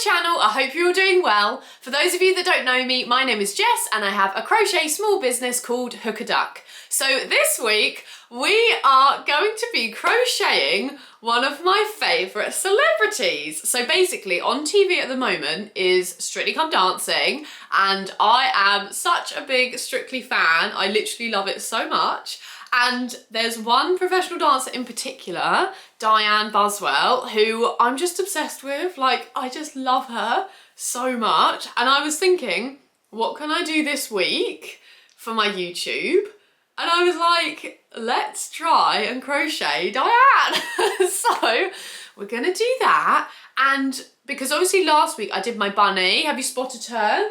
channel, I hope you're all doing well. For those of you that don't know me, my name is Jess and I have a crochet small business called Hook a Duck. So this week we are going to be crocheting one of my favourite celebrities. So basically on TV at the moment is Strictly Come Dancing and I am such a big Strictly fan. I literally love it so much. And there's one professional dancer in particular, Dianne Buswell, who I'm just obsessed with. Like, I just love her so much. And I was thinking, what can I do this week for my YouTube? And I was like, let's try and crochet Dianne. So we're gonna do that. And because obviously last week I did my bunny. Have you spotted her?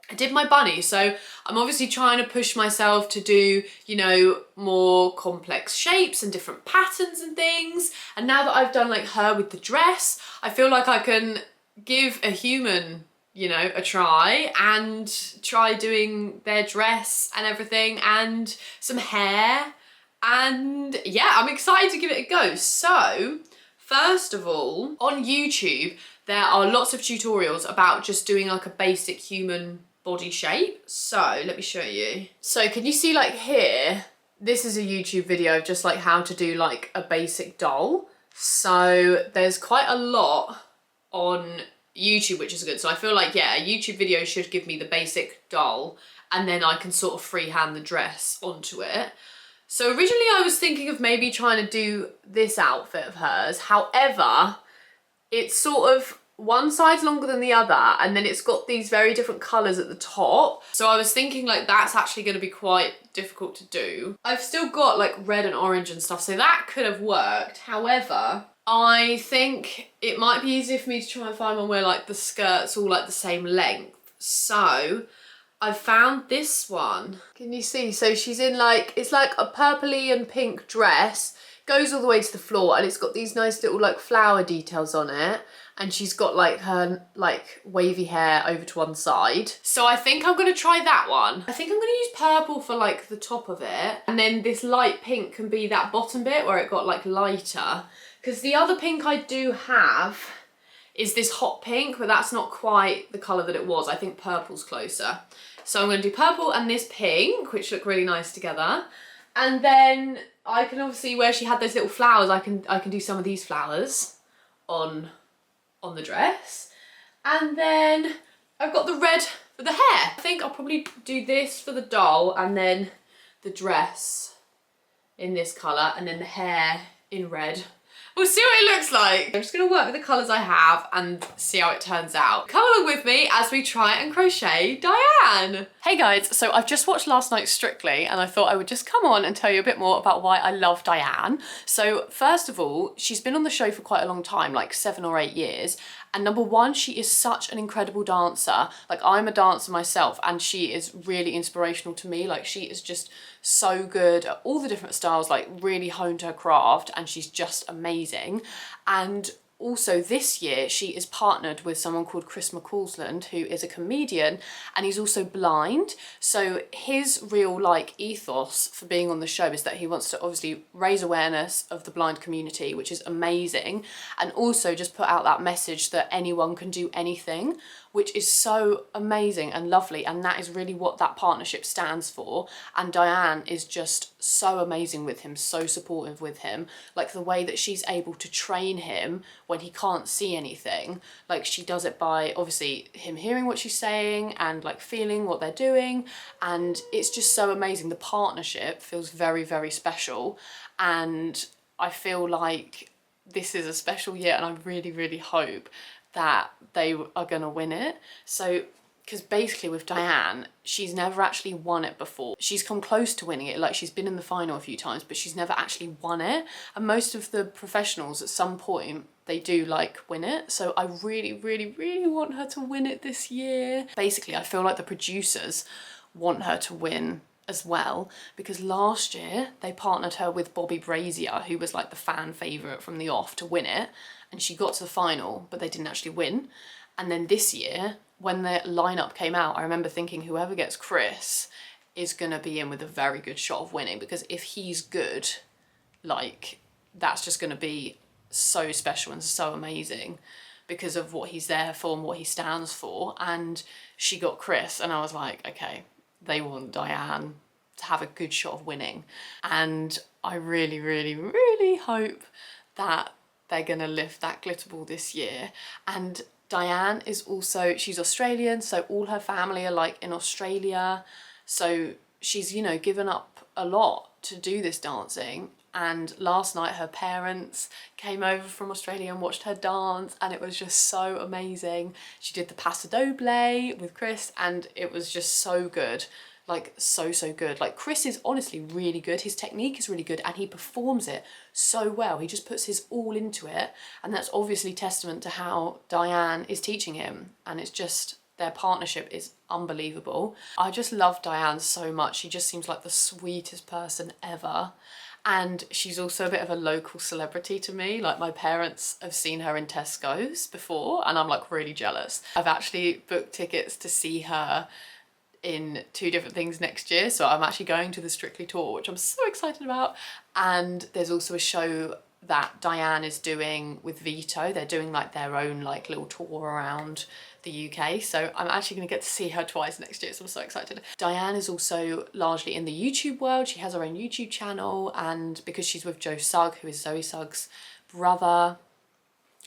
I did my bunny, so I'm obviously trying to push myself to do, you know, more complex shapes and different patterns and things. And now that I've done like her with the dress, I feel like I can give a human, you know, a try and try doing their dress and everything and some hair. And yeah, I'm excited to give it a go. So first of all, on YouTube, there are lots of tutorials about just doing like a basic human body shape. So let me show you. So can you see like here, this is a YouTube video of just like how to do like a basic doll. So there's quite a lot on YouTube, which is good. So I feel like, yeah, a YouTube video should give me the basic doll and then I can sort of freehand the dress onto it. So originally I was thinking of maybe trying to do this outfit of hers. However, it's sort of one side's longer than the other and then it's got these very different colours at the top. So I was thinking like that's actually going to be quite difficult to do. I've still got like red and orange and stuff, so that could have worked. However, I think it might be easier for me to try and find one where like the skirt's all like the same length. So I found this one. Can you see? So she's in like, it's like a purpley and pink dress, goes all the way to the floor and it's got these nice little like flower details on it. And she's got like her like wavy hair over to one side. So I think I'm gonna try that one. I think I'm gonna use purple for like the top of it. And then this light pink can be that bottom bit where it got like lighter. Because the other pink I do have is this hot pink, but that's not quite the colour that it was. I think purple's closer. So I'm gonna do purple and this pink, which look really nice together. And then I can obviously, where she had those little flowers, I can do some of these flowers on the dress. And then I've got the red for the hair. I think I'll probably do this for the doll and then the dress in this colour and then the hair in red. We'll see what it looks like. I'm just gonna work with the colours I have and see how it turns out. Come along with me as we try and crochet Dianne. Hey guys, so I've just watched last night's Strictly and I thought I would just come on and tell you a bit more about why I love Dianne. So first of all, she's been on the show for quite a long time, like 7 or 8 years. And number one, she is such an incredible dancer. Like I'm a dancer myself and she is really inspirational to me. Like she is just so good at all the different styles, like really honed her craft and she's just amazing. And also this year she is partnered with someone called Chris McCausland, who is a comedian and he's also blind. So his real like ethos for being on the show is that he wants to obviously raise awareness of the blind community, which is amazing, and also just put out that message that anyone can do anything, which is so amazing and lovely, and that is really what that partnership stands for. And Dianne is just so amazing with him, so supportive with him. Like the way that she's able to train him when he can't see anything, like she does it by obviously him hearing what she's saying and like feeling what they're doing, and it's just so amazing. The partnership feels very, very special, and I feel like this is a special year and I really, really hope that they are gonna win it. So, because basically with Dianne, she's never actually won it before. She's come close to winning it, like she's been in the final a few times, but she's never actually won it. And most of the professionals at some point, they do like win it. So I really, really, really want her to win it this year. Basically, I feel like the producers want her to win as well, because last year they partnered her with Bobby Brazier, who was like the fan favourite from the off to win it, and she got to the final but they didn't actually win. And then this year when the lineup came out, I remember thinking whoever gets Chris is gonna be in with a very good shot of winning, because if he's good, like that's just gonna be so special and so amazing. because of what he's there for and what he stands for. And she got Chris, and I was like, okay, they want Dianne to have a good shot of winning. And I really, really, really hope that they're gonna lift that glitter ball this year. And Dianne is also, she's Australian, so all her family are like in Australia. So she's, you know, given up a lot to do this dancing. And last night her parents came over from Australia and watched her dance, and it was just so amazing. She did the Paso Doble with Chris, and it was just so good. Like so good. Like Chris is honestly really good. His technique is really good, and he performs it so well. He just puts his all into it, and that's obviously testament to how Dianne is teaching him. And it's just, their partnership is unbelievable. I just love Dianne so much. She just seems like the sweetest person ever. And she's also a bit of a local celebrity to me. Like my parents have seen her in Tesco's before, and I'm like really jealous. I've actually booked tickets to see her in 2 different things next year. So I'm actually going to the Strictly tour, which I'm so excited about. And there's also a show that Dianne is doing with Vito. They're doing like their own like little tour around the UK. So I'm actually gonna get to see her twice next year. So I'm so excited. Dianne is also largely in the YouTube world. She has her own YouTube channel, and because she's with Joe Sugg, who is Zoe Sugg's brother.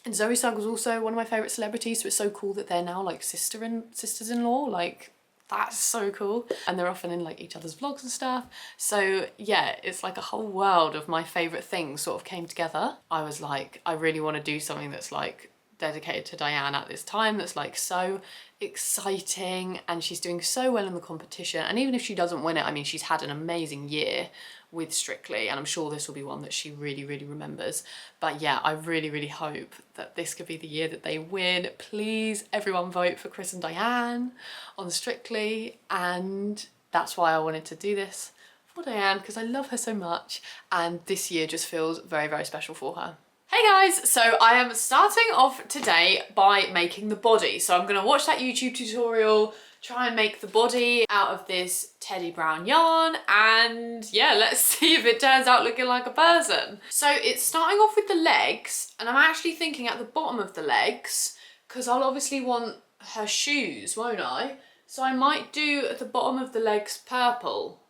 And Zoe Sugg was also one of my favorite celebrities. So it's so cool that they're now like sisters-in-law. Like, that's so cool. And they're often in like each other's vlogs and stuff. So yeah, it's like a whole world of my favorite things sort of came together. I was like, I really want to do something that's like dedicated to Dianne at this time, that's like so exciting, and she's doing so well in the competition. And even if she doesn't win it, I mean, she's had an amazing year with Strictly, and I'm sure this will be one that she really, really remembers. But yeah, I really, really hope that this could be the year that they win. Please, everyone vote for Chris and Dianne on Strictly. And that's why I wanted to do this for Dianne, because I love her so much, and this year just feels very, very special for her. Hey guys, so I am starting off today by making the body. So I'm gonna watch that YouTube tutorial, try and make the body out of this Teddy Brown yarn, and yeah, let's see if it turns out looking like a person. So it's starting off with the legs, and I'm actually thinking at the bottom of the legs, because I'll obviously want her shoes, won't I? So I might do at the bottom of the legs purple.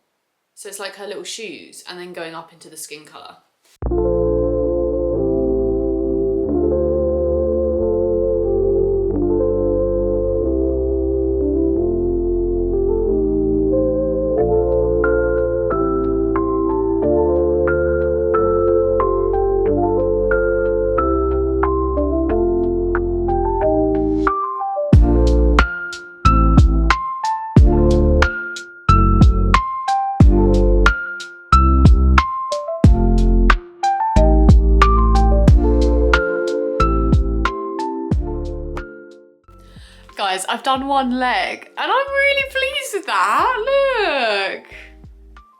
So it's like her little shoes, and then going up into the skin colour. Guys, I've done one leg and I'm really pleased with that. Look.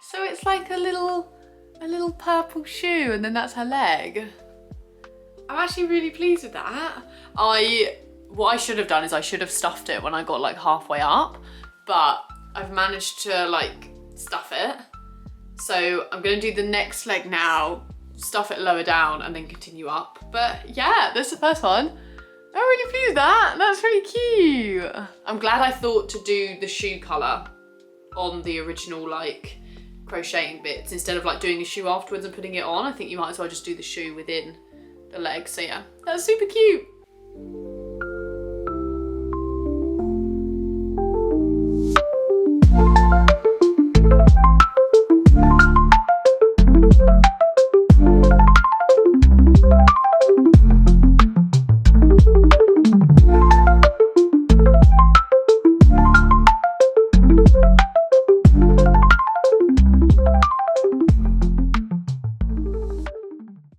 So it's like a little purple shoe, and then that's her leg. I'm actually really pleased with that. What I should have done is I should have stuffed it when I got like halfway up, but I've managed to like stuff it. So I'm gonna do the next leg now, stuff it lower down and then continue up. But yeah, this is the first one. I'm really pleased with that. That's really cute. I'm glad I thought to do the shoe colour on the original like crocheting bits instead of like doing a shoe afterwards and putting it on. I think you might as well just do the shoe within the leg. So yeah, that's super cute.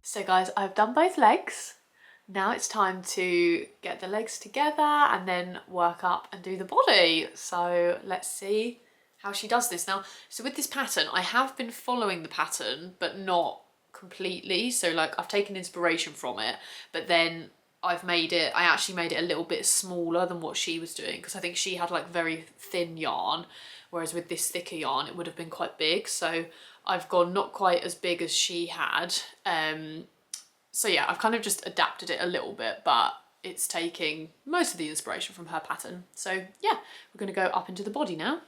So guys, I've done both legs. Now it's time to get the legs together and then work up and do the body. So let's see how she does this. Now, so with this pattern, I have been following the pattern, but not completely. So like I've taken inspiration from it, but then I actually made it a little bit smaller than what she was doing, because I think she had like very thin yarn, whereas with this thicker yarn, it would have been quite big. So I've gone not quite as big as she had. So yeah, I've kind of just adapted it a little bit, but it's taking most of the inspiration from her pattern. So yeah, we're going to go up into the body now.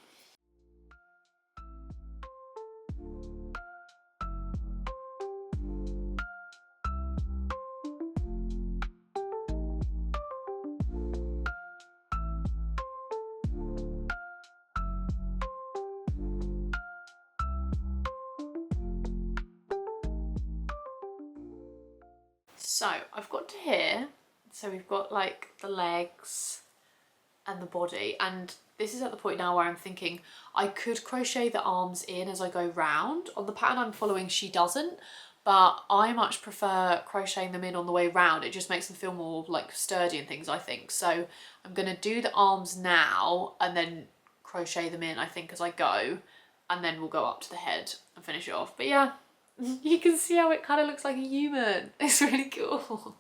So I've got to here, so we've got like the legs and the body, and this is at the point now where I'm thinking I could crochet the arms in as I go round. On the pattern I'm following, she doesn't, but I much prefer crocheting them in on the way round. It just makes them feel more like sturdy and things, I think. So I'm gonna do the arms now and then crochet them in, I think, as I go, and then we'll go up to the head and finish it off. But yeah, you can see how it kind of looks like a human. It's really cool.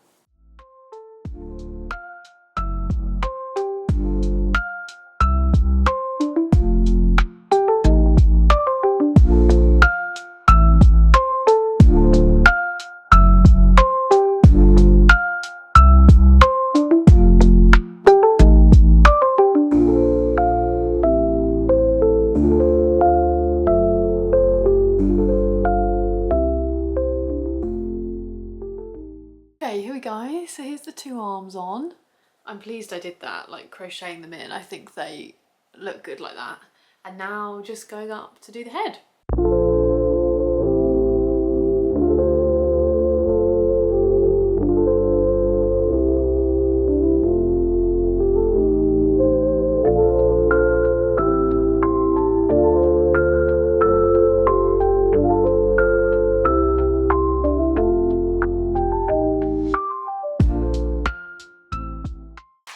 So here's the two arms on. I'm pleased I did that, like crocheting them in. I think they look good like that. And now just going up to do the head.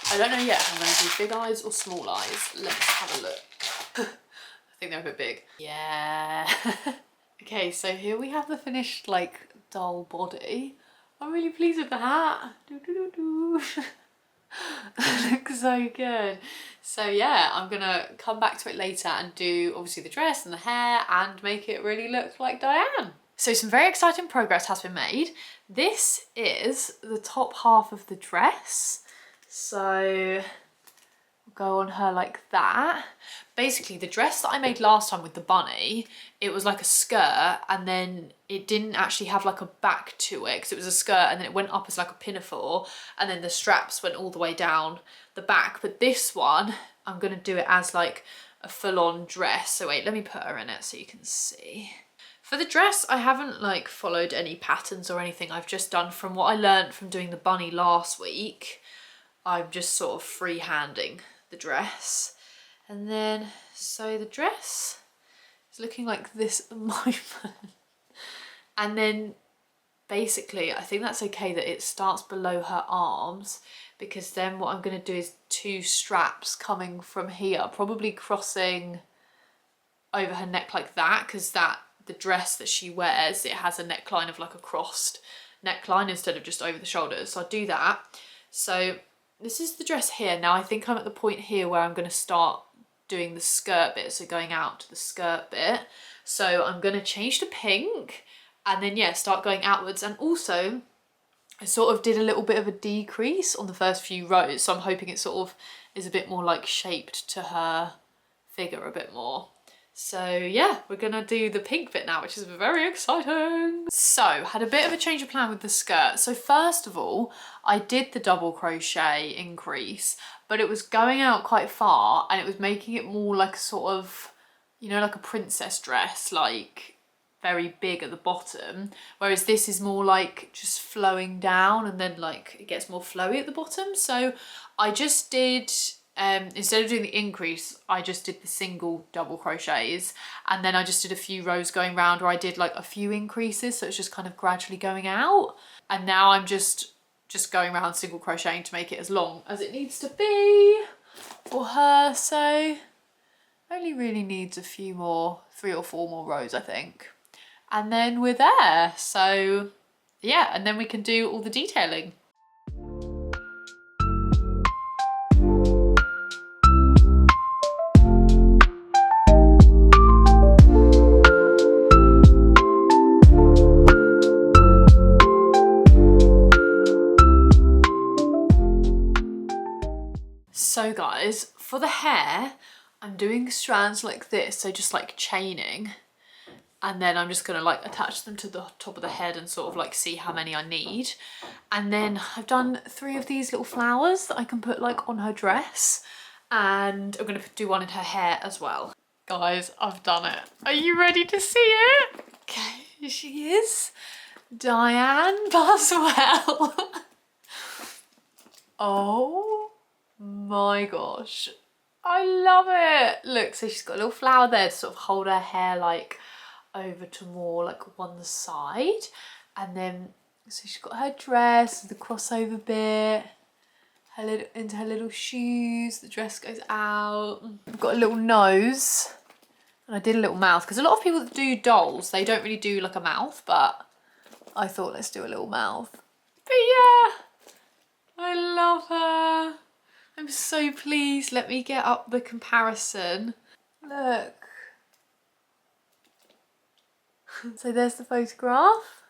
I don't know yet if I'm going to do big eyes or small eyes. Let's have a look. I think they're a bit big. Yeah. Okay, so here we have the finished like doll body. I'm really pleased with the hat. Looks so good. So yeah, I'm gonna come back to it later and do obviously the dress and the hair and make it really look like Dianne. So some very exciting progress has been made. This is the top half of the dress. So go on her like that. Basically the dress that I made last time with the bunny, it was like a skirt and then it didn't actually have like a back to it because it was a skirt and then it went up as like a pinafore and then the straps went all the way down the back. But this one, I'm gonna do it as like a full-on dress. So wait, let me put her in it so you can see. For the dress, I haven't like followed any patterns or anything. I've just done from what I learned from doing the bunny last week. I'm just sort of freehanding the dress. And then, so the dress is looking like this at the moment. And then basically, I think that's okay that it starts below her arms because then what I'm gonna do is two straps coming from here, probably crossing over her neck like that because the dress that she wears, it has a neckline of like a crossed neckline instead of just over the shoulders. So I'll do that. So this is the dress here. Now I think I'm at the point here where I'm going to start doing the skirt bit, so going out to the skirt bit. So I'm going to change to pink and then yeah, start going outwards. And also I sort of did a little bit of a decrease on the first few rows, so I'm hoping it sort of is a bit more like shaped to her figure a bit more. So yeah, we're gonna do the pink bit now, which is very exciting. So, had a bit of a change of plan with the skirt. So first of all, I did the double crochet increase, but it was going out quite far and it was making it more like a sort of, you know, like a princess dress, like very big at the bottom. Whereas this is more like just flowing down and then like it gets more flowy at the bottom. So I just did, instead of doing the increase, I just did the single double crochets and then I just did a few rows going round where I did like a few increases, so it's just kind of gradually going out. And now I'm just going around single crocheting to make it as long as it needs to be for her. So only really needs a few more, 3 or 4 more rows I think, and then we're there. So yeah, and then we can do all the detailing. So guys, for the hair, I'm doing strands like this, so just like chaining. And then I'm just gonna like attach them to the top of the head and sort of like see how many I need. And then I've done 3 of these little flowers that I can put like on her dress. And I'm gonna do one in her hair as well. Guys, I've done it. Are you ready to see it? Okay, here she is. Dianne Buswell. Oh my gosh. I love it. Look, so she's got a little flower there to sort of hold her hair like over to more like one side. And then, so she's got her dress, the crossover bit, her little, into her little shoes, the dress goes out. I've got a little nose and I did a little mouth because a lot of people that do dolls, they don't really do like a mouth, but I thought let's do a little mouth. But yeah, I love her. I'm so pleased. Let me get up the comparison. Look. So there's the photograph.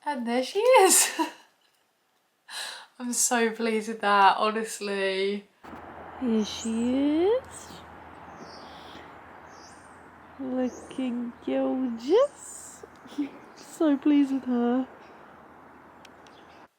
And there she is. I'm so pleased with that, honestly. Here she is. Looking gorgeous. So pleased with her.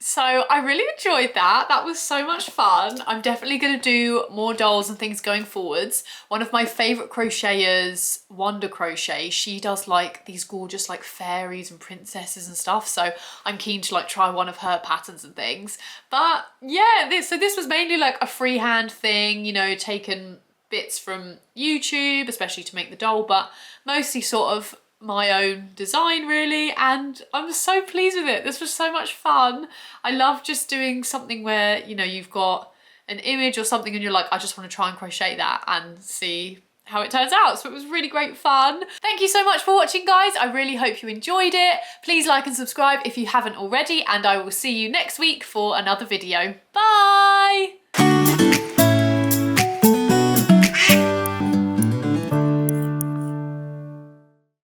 So I really enjoyed that. That was so much fun. I'm definitely going to do more dolls and things going forwards. One of my favourite crocheters, Wonder Crochet, she does like these gorgeous like fairies and princesses and stuff. So I'm keen to like try one of her patterns and things. But yeah, so this was mainly like a freehand thing, you know, taken bits from YouTube, especially to make the doll, but mostly sort of my own design really, and I'm so pleased with it. This was so much fun. I love just doing something where, you know, you've got an image or something and you're like, I just want to try and crochet that and see how it turns out. So it was really great fun. Thank you so much for watching, guys. I really hope you enjoyed it. Please like and subscribe if you haven't already, and I will see you next week for another video. Bye!